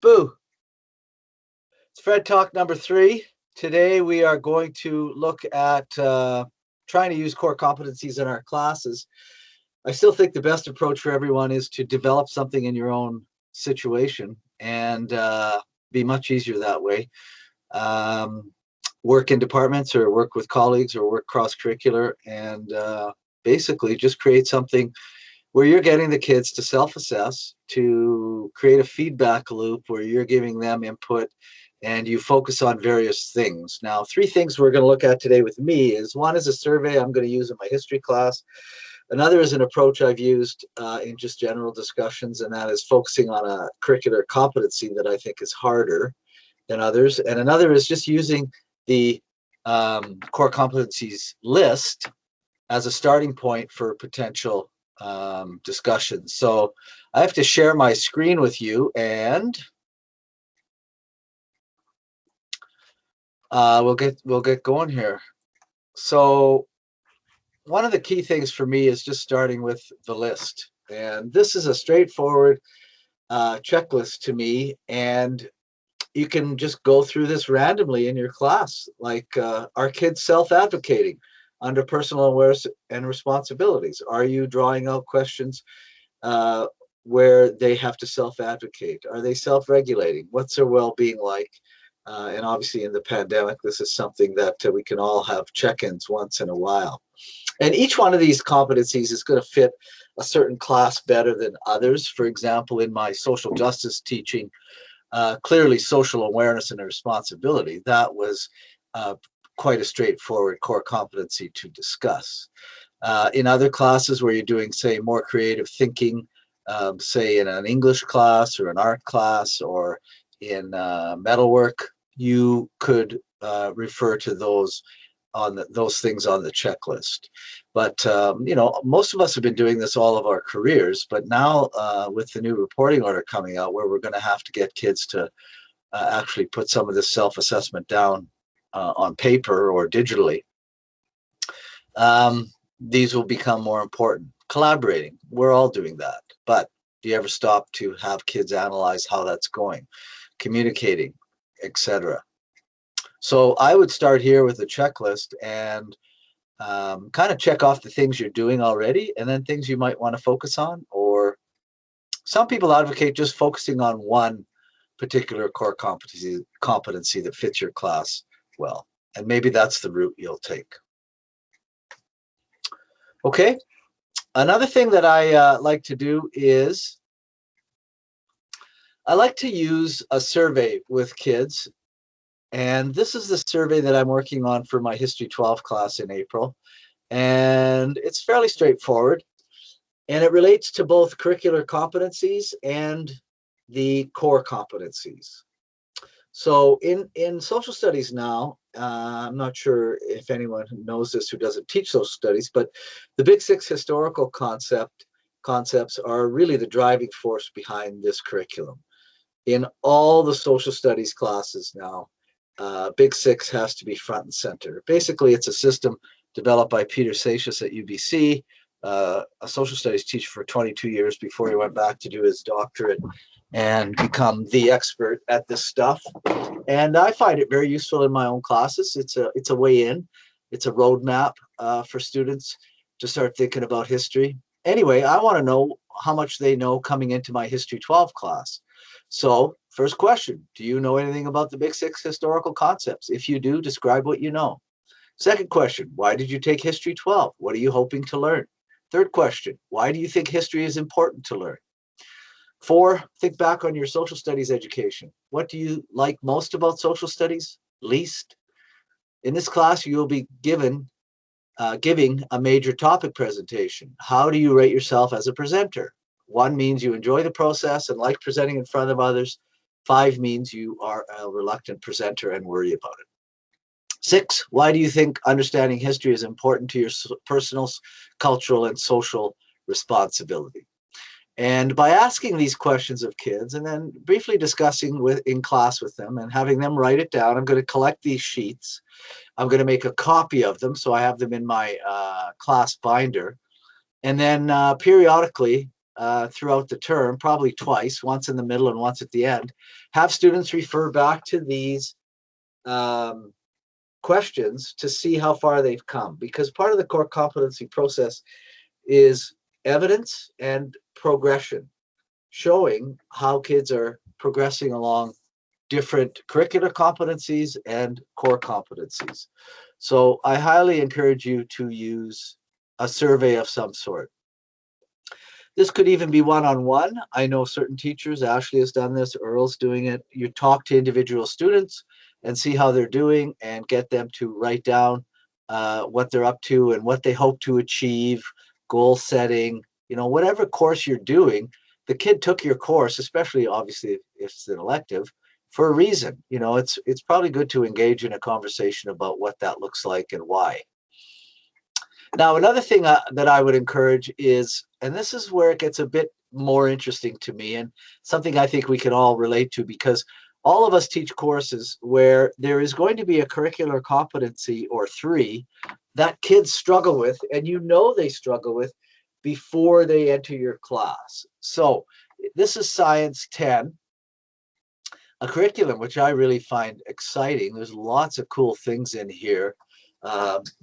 Boo! It's Fred Talk number 3. Today we are going to look at trying to use core competencies in our classes. I still think the best approach for everyone is to develop something in your own situation and be much easier that way. Work in departments or work with colleagues or work cross-curricular and basically just create something where you're getting the kids to self-assess, to create a feedback loop where you're giving them input and you focus on various things. Now, 3 things we're going to look at today with me is one is a survey I'm going to use in my history class. Another is an approach I've used in just general discussions, and that is focusing on a curricular competency that I think is harder than others. And another is just using the core competencies list as a starting point for potential discussions. So I have to share my screen with you, and we'll get going here. So one of the key things for me is just starting with the list, and this is a straightforward checklist to me, and you can just go through this randomly in your class, like are kids self-advocating under personal awareness and responsibilities? Are you drawing out questions where they have to self-advocate? Are they self-regulating? What's their well-being like? And obviously in the pandemic, this is something that we can all have check-ins once in a while. And each one of these competencies is going to fit a certain class better than others. For example, in my social justice teaching, clearly social awareness and responsibility, that was quite a straightforward core competency to discuss. In other classes where you're doing, say, more creative thinking, say in an English class or an art class or in metalwork, you could refer to those things on the checklist. But most of us have been doing this all of our careers, but now with the new reporting order coming out, where we're going to have to get kids to actually put some of this self-assessment down on paper or digitally, these will become more important. Collaborating, we're all doing that, but do you ever stop to have kids analyze how that's going? Communicating, etc. So I would start here with a checklist and kind of check off the things you're doing already and then things you might want to focus on. Or some people advocate just focusing on one particular core competency that fits your class well. And maybe that's the route you'll take. Okay. Another thing that I like to do is I like to use a survey with kids. And this is the survey that I'm working on for my History 12 class in April. And it's fairly straightforward. And it relates to both curricular competencies and the core competencies. So in social studies now, I'm not sure if anyone knows this who doesn't teach social studies, but the Big 6 historical concepts are really the driving force behind this curriculum. In all the social studies classes now, Big 6 has to be front and center. Basically, it's a system developed by Peter Seixas at UBC, a social studies teacher for 22 years before he went back to do his doctorate and become the expert at this stuff. And I find it very useful in my own classes. It's a way in. It's a roadmap for students to start thinking about history. Anyway, I want to know how much they know coming into my History 12 class. So first question, do you know anything about the Big 6 historical concepts? If you do, describe what you know. Second question, why did you take History 12? What are you hoping to learn? Third question, why do you think history is important to learn? 4, think back on your social studies education. What do you like most about social studies? Least? In this class, you will be giving a major topic presentation. How do you rate yourself as a presenter? 1 means you enjoy the process and like presenting in front of others. 5 means you are a reluctant presenter and worry about it. 6, why do you think understanding history is important to your personal, cultural, and social responsibility? And by asking these questions of kids and then briefly discussing in class with them and having them write it down, I'm going to collect these sheets. I'm going to make a copy of them so I have them in my class binder. And then periodically, throughout the term, probably twice, once in the middle and once at the end. Have students refer back to these questions to see how far they've come, because part of the core competency process is evidence and progression, showing how kids are progressing along different curricular competencies and core competencies. So I highly encourage you to use a survey of some sort. This could even be one-on-one. I know certain teachers, Ashley has done this, Earl's doing it. You talk to individual students and see how they're doing and get them to write down what they're up to and what they hope to achieve, goal setting, whatever course you're doing. The kid took your course, especially obviously if it's an elective, for a reason. It's probably good to engage in a conversation about what that looks like and why. Now, another thing that I would encourage is, and this is where it gets a bit more interesting to me and something I think we can all relate to, because all of us teach courses where there is going to be a curricular competency or three that kids struggle with, and they struggle with before they enter your class. So this is Science 10, a curriculum which I really find exciting. There's lots of cool things in here.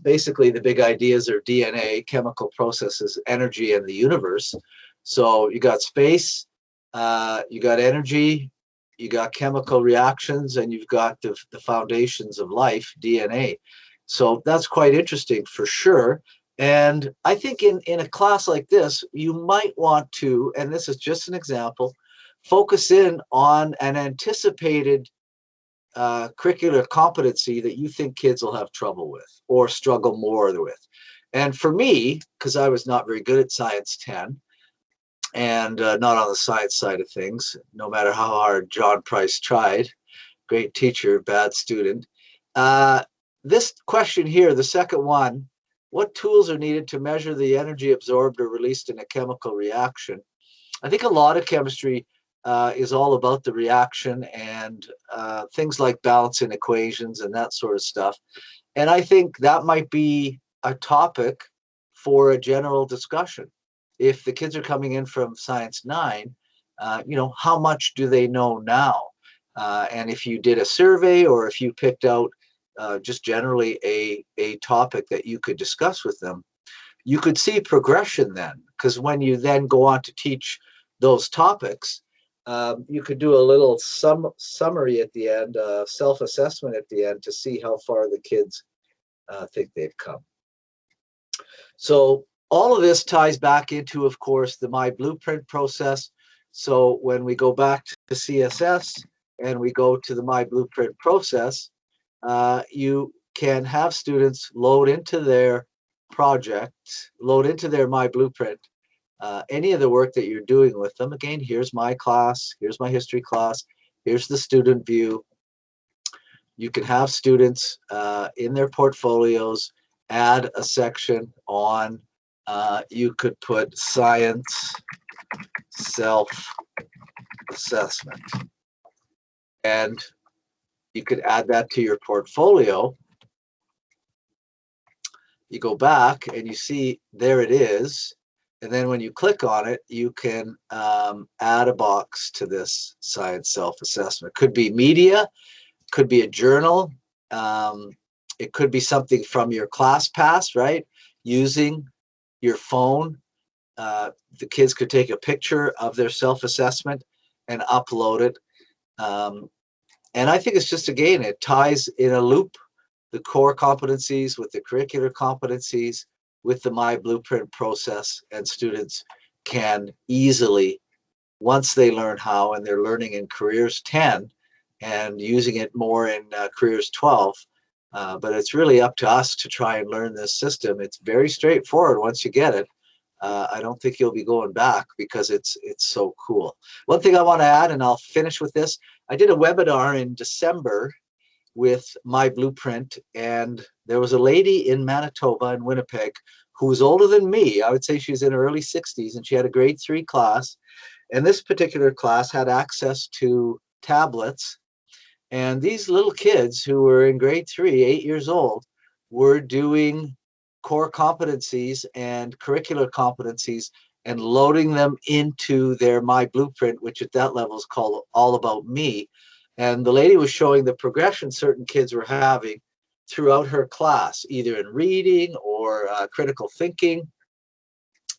Basically, the big ideas are DNA, chemical processes, energy, and the universe. So you got space, you got energy, you got chemical reactions, and you've got the foundations of life, DNA. So that's quite interesting for sure. And I think in a class like this, you might want to, and this is just an example, focus in on an anticipated curricular competency that you think kids will have trouble with or struggle more with. And for me, because I was not very good at Science 10 and not on the science side of things, no matter how hard John Price tried, great teacher, bad student. This question here, the second one, what tools are needed to measure the energy absorbed or released in a chemical reaction? I think a lot of chemistry is all about the reaction and things like balancing equations and that sort of stuff. And I think that might be a topic for a general discussion. If the kids are coming in from Science 9, how much do they know now? And if you did a survey or if you picked out just generally a topic that you could discuss with them, you could see progression then, because when you then go on to teach those topics, you could do a little summary at the end, self-assessment at the end to see how far the kids think they've come. So all of this ties back into, of course, the My Blueprint process. So when we go back to CSS and we go to the My Blueprint process, you can have students load into their project, load into their My Blueprint, any of the work that you're doing with them. Again, here's my class, here's my history class, here's the student view. You can have students in their portfolios add a section on, you could put science self-assessment, and you could add that to your portfolio. You go back and you see there it is. And then when you click on it, you can add a box to this science self-assessment. Could be media, could be a journal. It could be something from your ClassPass, right? Using your phone. The kids could take a picture of their self-assessment and upload it. And I think it's just, again, it ties in a loop the core competencies with the curricular competencies with the My Blueprint process, and students can easily, once they learn how, and they're learning in Careers 10 and using it more in Careers 12, but it's really up to us to try and learn this system. It's very straightforward once you get it. I don't think you'll be going back because it's so cool. One thing I want to add, and I'll finish with this, I did a webinar in December with My Blueprint, and there was a lady in Manitoba, in Winnipeg, who was older than me. I would say she was in her early 60s, and she had a grade 3 class. And this particular class had access to tablets. And these little kids who were in grade 3, 8 years old, were doing core competencies and curricular competencies and loading them into their My Blueprint, which at that level is called All About Me. And the lady was showing the progression certain kids were having throughout her class, either in reading or critical thinking,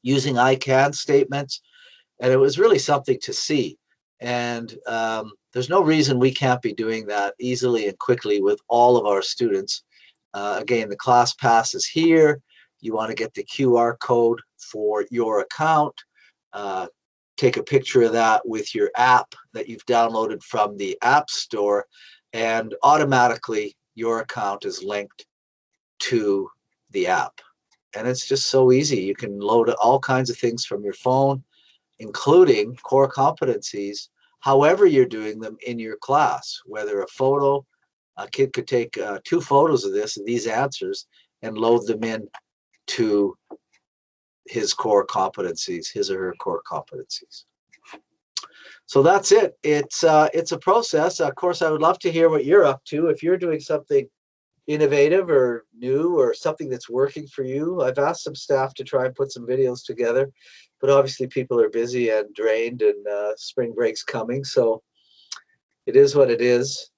using I can statements. And it was really something to see. And there's no reason we can't be doing that easily and quickly with all of our students. Again, the class pass is here. You want to get the QR code for your account. Take a picture of that with your app that you've downloaded from the App Store, and automatically your account is linked to the app. And it's just so easy. You can load all kinds of things from your phone, including core competencies, however you're doing them in your class, whether a photo, a kid could take 2 photos of these answers, and load them in to his core competencies, his or her core competencies. So that's it. It's a process. Of course, I would love to hear what you're up to. If you're doing something innovative or new or something that's working for you. I've asked some staff to try and put some videos together, but obviously people are busy and drained, and spring break's coming, so it is what it is.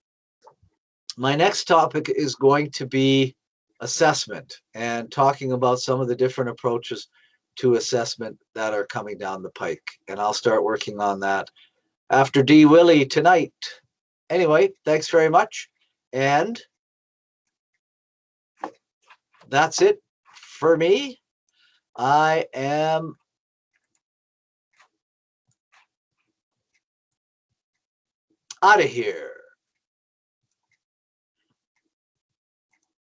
My next topic is going to be assessment, and talking about some of the different approaches to assessment that are coming down the pike. And I'll start working on that after D. Willie tonight. Anyway, thanks very much. And that's it for me. I am out of here.